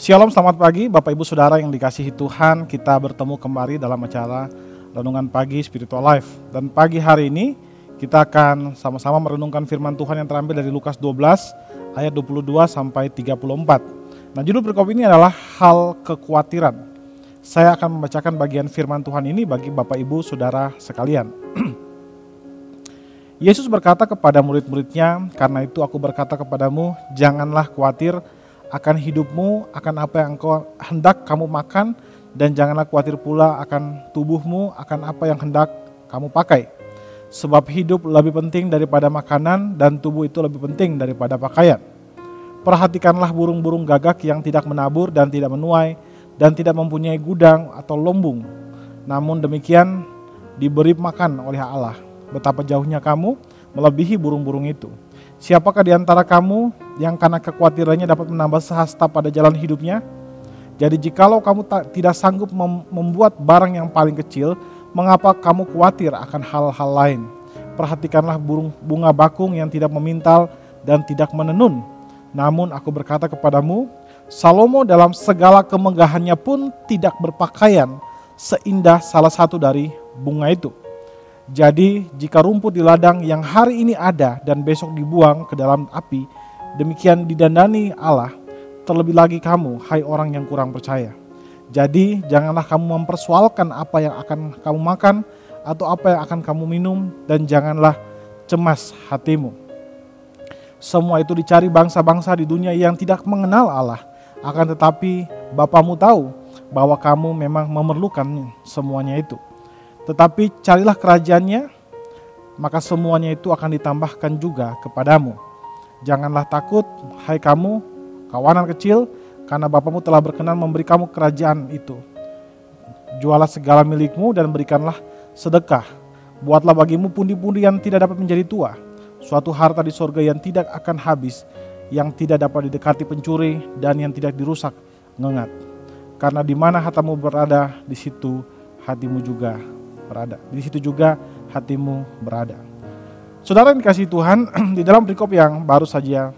Shalom, selamat pagi Bapak Ibu Saudara yang dikasihi Tuhan. Kita bertemu kembali dalam acara Renungan Pagi Spiritual Life. Dan pagi hari ini kita akan sama-sama merenungkan firman Tuhan yang terambil dari Lukas 12 ayat 22 sampai 34. Nah, judul perikop ini adalah hal kekhawatiran. Saya akan membacakan bagian firman Tuhan ini bagi Bapak Ibu Saudara sekalian. Yesus berkata kepada murid-muridnya, "Karena itu aku berkata kepadamu, janganlah khawatir akan hidupmu, akan apa yang engkau hendak kamu makan, dan janganlah khawatir pula akan tubuhmu, akan apa yang hendak kamu pakai. Sebab hidup lebih penting daripada makanan, dan tubuh itu lebih penting daripada pakaian. Perhatikanlah burung-burung gagak yang tidak menabur dan tidak menuai, dan tidak mempunyai gudang atau lumbung. Namun demikian diberi makan oleh Allah. Betapa jauhnya kamu melebihi burung-burung itu. Siapakah di antara kamu yang karena kekhawatirannya dapat menambah sehasta pada jalan hidupnya? Jadi jikalau kamu tidak sanggup membuat barang yang paling kecil, mengapa kamu khawatir akan hal-hal lain? Perhatikanlah burung bunga bakung yang tidak memintal dan tidak menenun. Namun aku berkata kepadamu, Salomo dalam segala kemegahannya pun tidak berpakaian seindah salah satu dari bunga itu. Jadi jika rumput di ladang yang hari ini ada dan besok dibuang ke dalam api, demikian didandani Allah, terlebih lagi kamu, hai orang yang kurang percaya. Jadi janganlah kamu mempersoalkan apa yang akan kamu makan atau apa yang akan kamu minum, dan janganlah cemas hatimu. Semua itu dicari bangsa-bangsa di dunia yang tidak mengenal Allah. Akan tetapi Bapamu tahu bahwa kamu memang memerlukan semuanya itu. Tetapi carilah kerajaannya, maka semuanya itu akan ditambahkan juga kepadamu. Janganlah takut, hai kamu, kawanan kecil, karena Bapamu telah berkenan memberi kamu kerajaan itu. Jualah segala milikmu dan berikanlah sedekah. Buatlah bagimu pundi-pundi yang tidak dapat menjadi tua, suatu harta di sorga yang tidak akan habis, yang tidak dapat didekati pencuri dan yang tidak dirusak ngengat. Karena di mana hartamu berada, di situ hatimu juga berada. Di situ juga hatimu berada. Saudara yang dikasihi Tuhan, di dalam perikop yang baru saja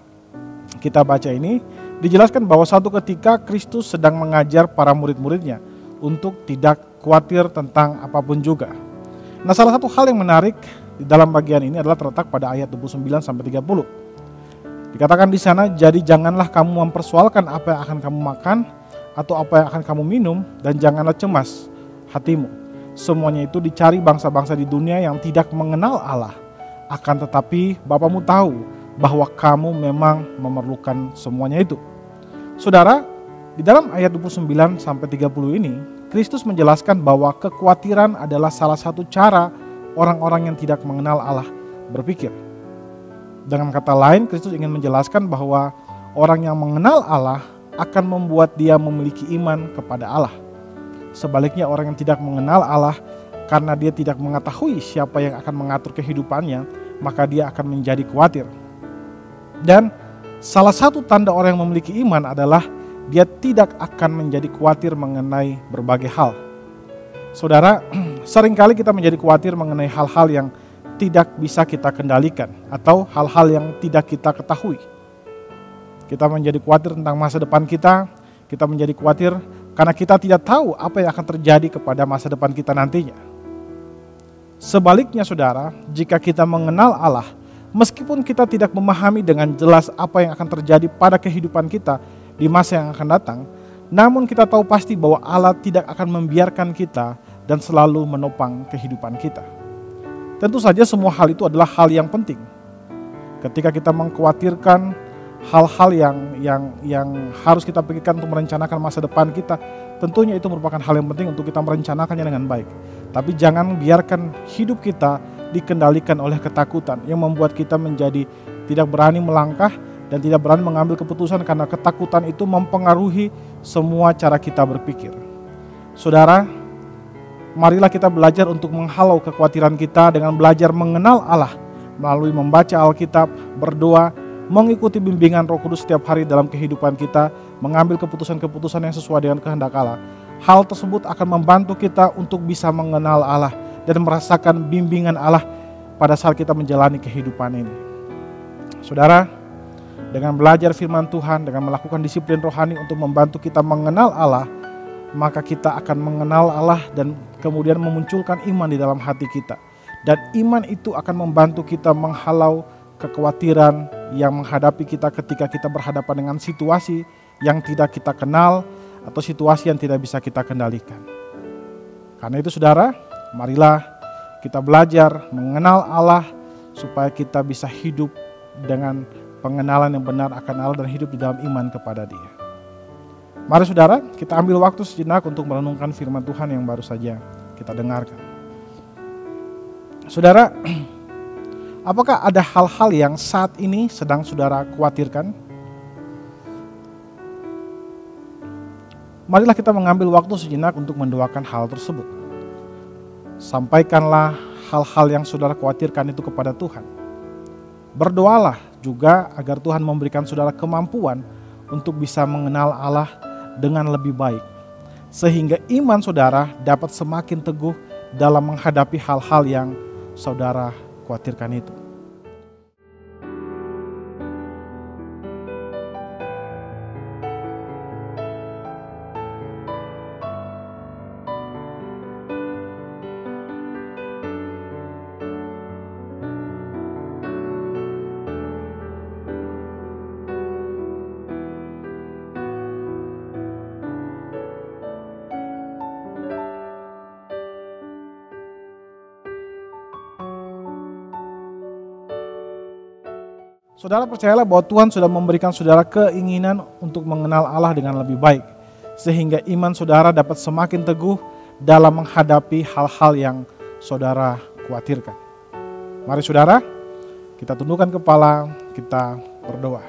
kita baca ini, dijelaskan bahwa suatu ketika Kristus sedang mengajar para murid-muridnya untuk tidak khawatir tentang apapun juga. Nah, salah satu hal yang menarik di dalam bagian ini adalah terletak pada ayat 29 sampai 30. Dikatakan di sana, jadi janganlah kamu mempersoalkan apa yang akan kamu makan atau apa yang akan kamu minum, dan janganlah cemas hatimu. Semuanya itu dicari bangsa-bangsa di dunia yang tidak mengenal Allah. Akan tetapi Bapamu tahu bahwa kamu memang memerlukan semuanya itu. Saudara, di dalam ayat 29 sampai 30 ini, Kristus menjelaskan bahwa kekhawatiran adalah salah satu cara orang-orang yang tidak mengenal Allah berpikir. Dengan kata lain, Kristus ingin menjelaskan bahwa orang yang mengenal Allah akan membuat dia memiliki iman kepada Allah. Sebaliknya orang yang tidak mengenal Allah, karena dia tidak mengetahui siapa yang akan mengatur kehidupannya, maka dia akan menjadi khawatir. Dan salah satu tanda orang yang memiliki iman adalah dia tidak akan menjadi khawatir mengenai berbagai hal. Saudara, seringkali kita menjadi khawatir mengenai hal-hal yang tidak bisa kita kendalikan atau hal-hal yang tidak kita ketahui. Kita menjadi khawatir tentang masa depan kita menjadi khawatir karena kita tidak tahu apa yang akan terjadi kepada masa depan kita nantinya. Sebaliknya saudara, jika kita mengenal Allah, meskipun kita tidak memahami dengan jelas apa yang akan terjadi pada kehidupan kita di masa yang akan datang, namun kita tahu pasti bahwa Allah tidak akan membiarkan kita dan selalu menopang kehidupan kita. Tentu saja semua hal itu adalah hal yang penting. Ketika kita mengkhawatirkan hal-hal yang harus kita pikirkan untuk merencanakan masa depan kita, tentunya itu merupakan hal yang penting untuk kita merencanakannya dengan baik. Tapi jangan biarkan hidup kita dikendalikan oleh ketakutan yang membuat kita menjadi tidak berani melangkah dan tidak berani mengambil keputusan karena ketakutan itu mempengaruhi semua cara kita berpikir. Saudara, marilah kita belajar untuk menghalau kekhawatiran kita dengan belajar mengenal Allah melalui membaca Alkitab, berdoa, mengikuti bimbingan Roh Kudus setiap hari dalam kehidupan kita, mengambil keputusan-keputusan yang sesuai dengan kehendak Allah. Hal tersebut akan membantu kita untuk bisa mengenal Allah dan merasakan bimbingan Allah pada saat kita menjalani kehidupan ini. Saudara, dengan belajar firman Tuhan, dengan melakukan disiplin rohani untuk membantu kita mengenal Allah, maka kita akan mengenal Allah dan kemudian memunculkan iman di dalam hati kita. Dan iman itu akan membantu kita menghalau kekhawatiran yang menghadapi kita ketika kita berhadapan dengan situasi yang tidak kita kenal atau situasi yang tidak bisa kita kendalikan. Karena itu saudara, marilah kita belajar mengenal Allah supaya kita bisa hidup dengan pengenalan yang benar akan Allah dan hidup di dalam iman kepada Dia. Mari saudara, kita ambil waktu sejenak untuk merenungkan firman Tuhan yang baru saja kita dengarkan. Saudara, apakah ada hal-hal yang saat ini sedang saudara khawatirkan? Marilah kita mengambil waktu sejenak untuk mendoakan hal tersebut. Sampaikanlah hal-hal yang saudara khawatirkan itu kepada Tuhan. Berdoalah juga agar Tuhan memberikan saudara kemampuan untuk bisa mengenal Allah dengan lebih baik. Sehingga iman saudara dapat semakin teguh dalam menghadapi hal-hal yang saudara khawatirkan itu. Saudara percayalah bahwa Tuhan sudah memberikan saudara keinginan untuk mengenal Allah dengan lebih baik. Sehingga iman saudara dapat semakin teguh dalam menghadapi hal-hal yang saudara khawatirkan. Mari saudara, kita tundukkan kepala, kita berdoa.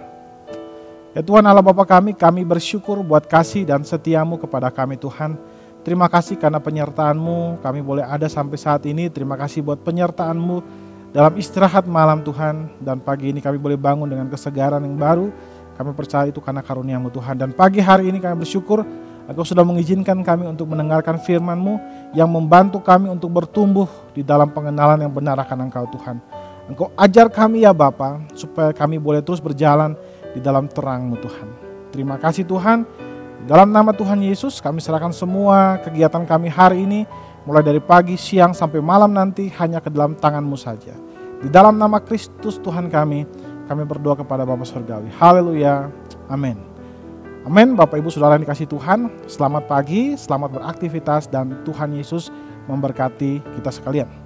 Ya Tuhan Allah Bapa kami bersyukur buat kasih dan setiamu kepada kami Tuhan. Terima kasih karena penyertaan-Mu, kami boleh ada sampai saat ini. Terima kasih buat penyertaan-Mu dalam istirahat malam Tuhan, dan pagi ini kami boleh bangun dengan kesegaran yang baru. Kami percaya itu karena karunia-Mu Tuhan. Dan pagi hari ini kami bersyukur Engkau sudah mengizinkan kami untuk mendengarkan firman-Mu yang membantu kami untuk bertumbuh di dalam pengenalan yang benar akan Engkau Tuhan. Engkau ajar kami ya Bapa, supaya kami boleh terus berjalan di dalam terang-Mu Tuhan. Terima kasih Tuhan. Dalam nama Tuhan Yesus kami serahkan semua kegiatan kami hari ini, mulai dari pagi, siang, sampai malam nanti hanya ke dalam tangan-Mu saja. Di dalam nama Kristus Tuhan kami berdoa kepada Bapa Surgawi. Haleluya. Amin. Amin. Bapak Ibu Saudara yang dikasihi Tuhan, selamat pagi, selamat beraktivitas, dan Tuhan Yesus memberkati kita sekalian.